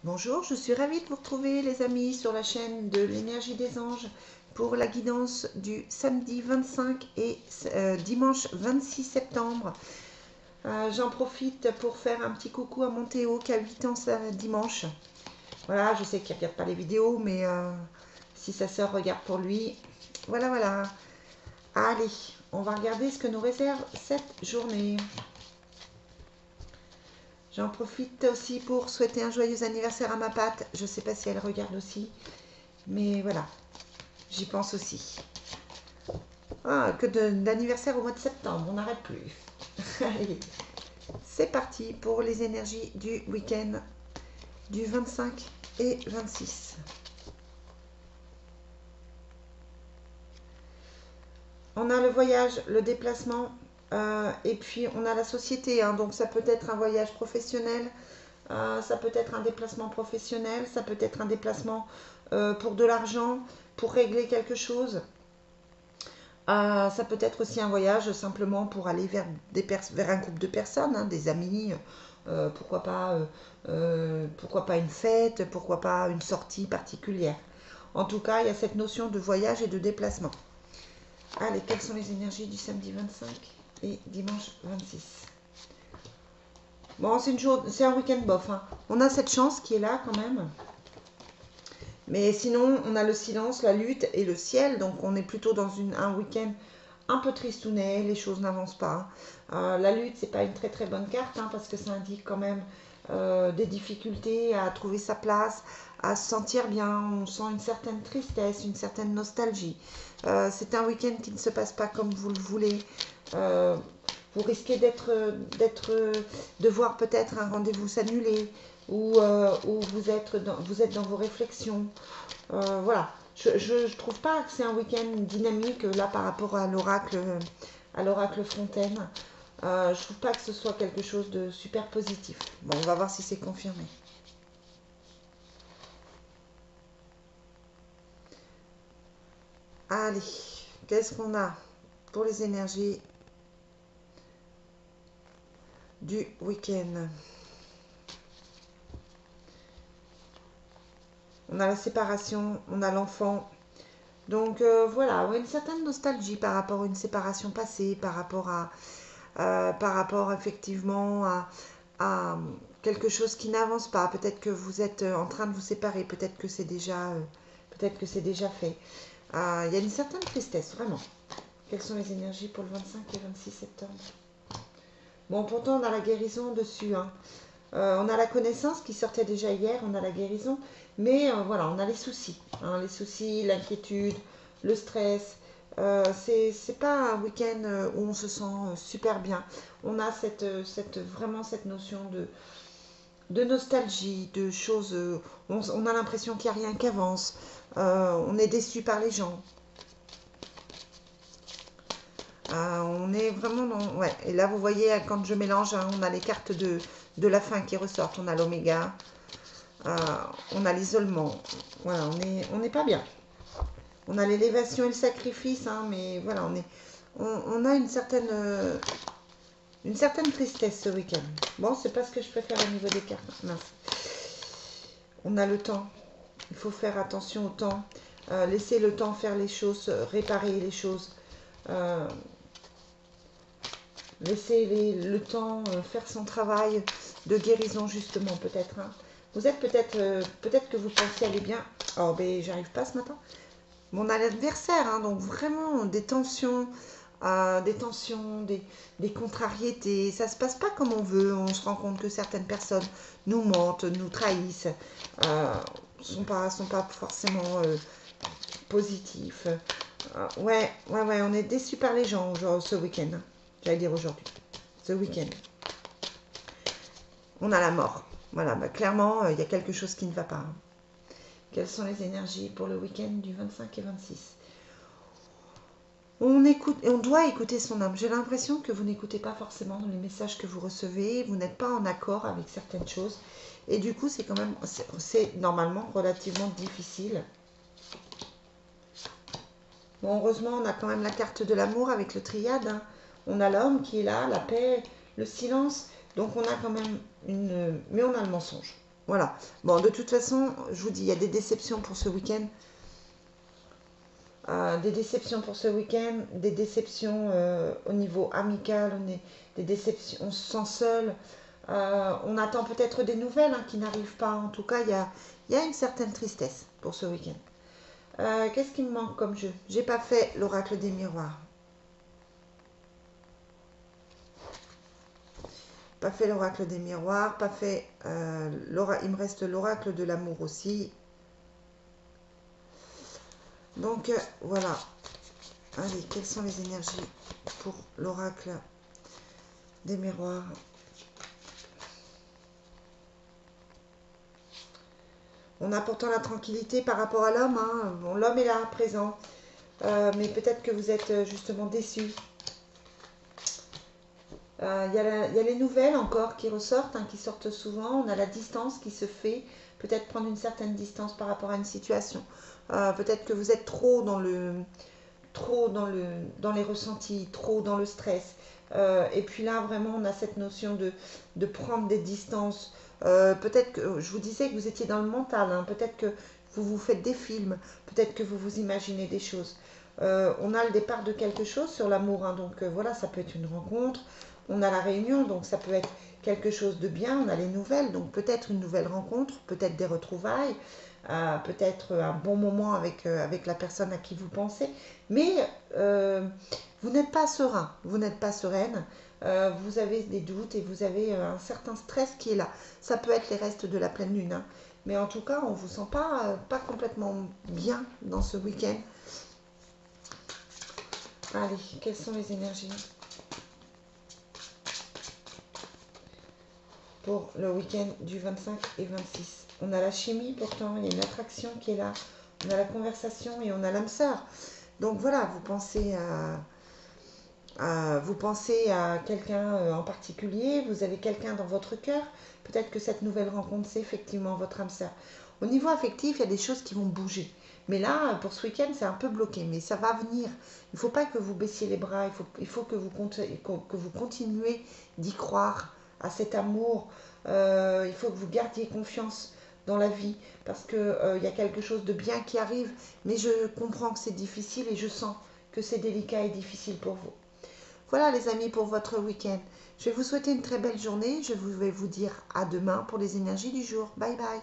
Bonjour, je suis ravie de vous retrouver les amis sur la chaîne de l'énergie des anges pour la guidance du samedi 25 et dimanche 26 septembre. J'en profite pour faire un petit coucou à mon Théo qui a 8 ans ce dimanche. Voilà, je sais qu'il ne regarde pas les vidéos, mais si sa sœur regarde pour lui, voilà, voilà. Allez, on va regarder ce que nous réserve cette journée. J'en profite aussi pour souhaiter un joyeux anniversaire à ma Pat. Je ne sais pas si elle regarde aussi, mais voilà, j'y pense aussi. Ah, que d'anniversaire au mois de septembre, on n'arrête plus. Allez, c'est parti pour les énergies du week-end du 25 et 26. On a le voyage, le déplacement, et puis on a la société. Hein, donc ça peut être un voyage professionnel, ça peut être un déplacement professionnel, ça peut être un déplacement pour de l'argent, pour régler quelque chose. Ça peut être aussi un voyage simplement pour aller vers un groupe de personnes, hein, des amis, pourquoi pas une fête, pourquoi pas une sortie particulière. En tout cas, il y a cette notion de voyage et de déplacement. Allez, quelles sont les énergies du samedi 25 et dimanche 26? Bon, c'est un week-end bof. Hein. On a cette chance qui est là quand même. Mais sinon, on a le silence, la lutte et le ciel. Donc, on est plutôt dans un week-end un peu tristounet. Les choses n'avancent pas. Hein. La lutte, c'est pas une très très bonne carte hein, parce que ça indique quand même des difficultés à trouver sa place, à se sentir bien. On sent une certaine tristesse, une certaine nostalgie. C'est un week-end qui ne se passe pas comme vous le voulez. Vous risquez de voir peut-être un rendez-vous s'annuler ou vous êtes dans vos réflexions. Voilà. Je ne trouve pas que c'est un week-end dynamique là par rapport à l'oracle Fontaine. Je trouve pas que ce soit quelque chose de super positif. Bon, on va voir si c'est confirmé. Allez, qu'est-ce qu'on a pour les énergies du week-end? On a la séparation, on a l'enfant. Donc voilà, une certaine nostalgie par rapport à une séparation passée, par rapport effectivement à quelque chose qui n'avance pas. Peut-être que vous êtes en train de vous séparer, peut-être que c'est déjà fait. Il y a une certaine tristesse, vraiment. Quelles sont les énergies pour le 25 et 26 septembre? Bon, pourtant on a la guérison dessus. Hein. On a la connaissance qui sortait déjà hier, on a la guérison, mais voilà, on a les soucis, l'inquiétude, le stress. C'est pas un week-end où on se sent super bien. On a vraiment cette notion de nostalgie, de choses. On a l'impression qu'il n'y a rien qui avance. On est déçu par les gens. On est vraiment dans. Ouais. Et là, vous voyez, quand je mélange, hein, on a les cartes de la fin qui ressortent. On a l'oméga, euh, on a l'isolement. Voilà, on n'est pas bien. On a l'élévation et le sacrifice, hein, mais voilà, on a une certaine tristesse ce week-end. Bon, c'est pas ce que je préfère au niveau des cartes. Mince. On a le temps. Il faut faire attention au temps. Laisser le temps faire les choses, réparer les choses. Euh, Laisser le temps faire son travail de guérison justement peut-être. Hein. Vous êtes peut-être que vous pensez aller bien. Oh ben j'arrive pas ce matin. Mon adversaire, hein, donc vraiment des contrariétés. Ça se passe pas comme on veut. On se rend compte que certaines personnes nous mentent, nous trahissent, sont pas forcément positifs. Ouais, on est déçus par les gens genre, ce week-end. Hein. J'allais dire aujourd'hui, ce week-end. On a la mort. Voilà, bah, clairement, il y a quelque chose qui ne va pas. Hein. Quelles sont les énergies pour le week-end du 25 et 26? On doit écouter son âme. J'ai l'impression que vous n'écoutez pas forcément les messages que vous recevez. Vous n'êtes pas en accord avec certaines choses. Et du coup, c'est normalement relativement difficile. Bon, heureusement, on a quand même la carte de l'amour avec le triade. Hein. On a l'homme qui est là, la paix, le silence. Donc on a quand même une. Mais on a le mensonge. Voilà. Bon, de toute façon, je vous dis, il y a des déceptions pour ce week-end. Des déceptions pour ce week-end, des déceptions au niveau amical, des déceptions, on se sent seul. On attend peut-être des nouvelles hein, qui n'arrivent pas. En tout cas, il y a une certaine tristesse pour ce week-end. Qu'est-ce qui me manque comme jeu? J'ai pas fait l'oracle des miroirs. Pas fait l'oracle des miroirs, pas fait il me reste l'oracle de l'amour aussi. Donc voilà. Allez, quelles sont les énergies pour l'oracle des miroirs? On a pourtant la tranquillité par rapport à l'homme. Hein. Bon, l'homme est là, présent. Mais peut-être que vous êtes justement déçus. Il y a les nouvelles encore qui ressortent, hein, qui sortent souvent. On a la distance qui se fait. Peut-être prendre une certaine distance par rapport à une situation. Peut-être que vous êtes trop dans les ressentis, trop dans le stress. Et puis là, vraiment, on a cette notion de prendre des distances. Peut-être que, je vous disais que vous étiez dans le mental, hein, peut-être que vous vous faites des films, peut-être que vous vous imaginez des choses. On a le départ de quelque chose sur l'amour, hein, donc voilà, ça peut être une rencontre. On a la réunion, donc ça peut être quelque chose de bien. On a les nouvelles, donc peut-être une nouvelle rencontre, peut-être des retrouvailles, peut-être un bon moment avec la personne à qui vous pensez. Mais vous n'êtes pas serein, vous n'êtes pas sereine, vous avez des doutes et vous avez un certain stress qui est là. Ça peut être les restes de la pleine lune, hein. Mais en tout cas, on ne vous sent pas complètement bien dans ce week-end. Allez, quelles sont les énergies pour le week-end du 25 et 26? On a la chimie pourtant, il y a une attraction qui est là. On a la conversation et on a l'âme sœur. Donc voilà, vous pensez à quelqu'un en particulier, vous avez quelqu'un dans votre cœur. Peut-être que cette nouvelle rencontre, c'est effectivement votre âme sœur. Au niveau affectif, il y a des choses qui vont bouger. Mais là, pour ce week-end, c'est un peu bloqué, mais ça va venir. Il ne faut pas que vous baissiez les bras, il faut que vous continuez d'y croire, à cet amour. Il faut que vous gardiez confiance dans la vie, parce qu'il y a quelque chose de bien qui arrive, mais je comprends que c'est difficile et je sens que c'est délicat et difficile pour vous. Voilà les amis pour votre week-end. Je vais vous souhaiter une très belle journée. Je vais vous dire à demain pour les énergies du jour. Bye bye.